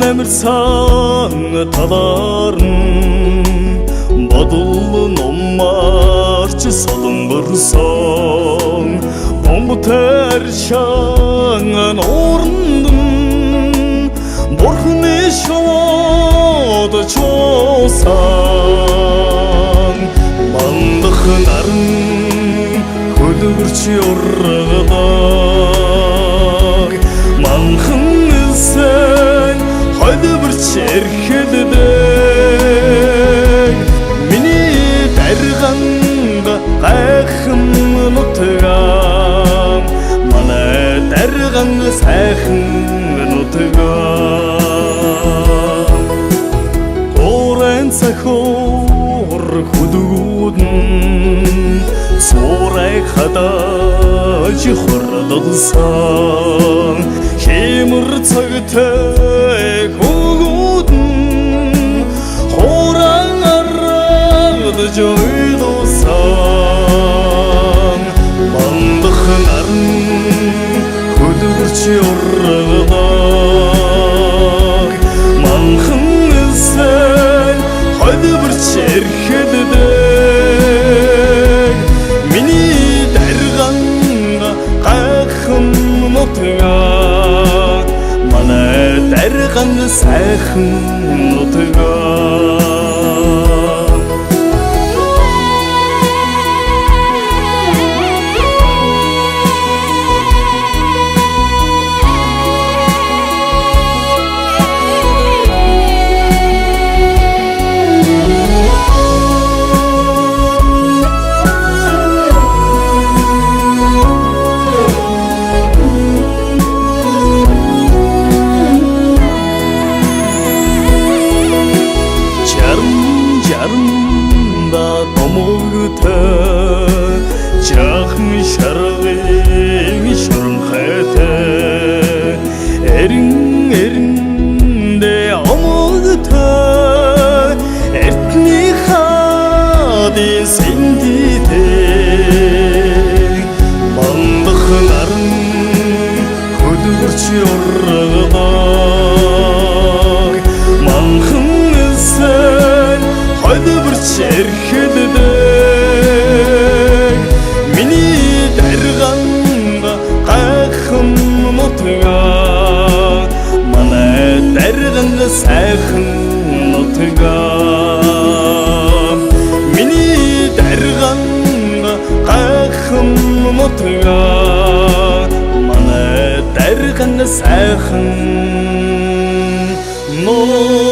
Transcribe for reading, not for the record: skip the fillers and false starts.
Әмірсаңы таларын Бадылын омарчы садың бұрсаң Бомбы тәршаңын орындың Борхын ешоды чосаң Бандықын арын көдірчі орғыдаг Манқын ізсәң Haydi bir çerkededek Mini derganda qayxımın otıgan Mana derganda sayxımın otıgan Qoren sakhor hududun Soray xadacı xordalsan Kemir tağıtek oğudun Xoran arradı joydosan Bandıqların ködürçi orğıdak Manxın isen haydi bir çerkededek Mini derganda qayxımın otıgan Mana derganda sayxımın otıgan Jarımda tomugta Çakmi şargın şurun khata Erin erinde amugta Ertni khadi sendide Bandıqların ködürçi orğıdak Manxın isen Haydi bir çerkededek Mini derganda qayxımın otıgan Mana derganda sayxımın otıgan Mini derganda qayxımın otıgan Mana derganda sayxımın otıgan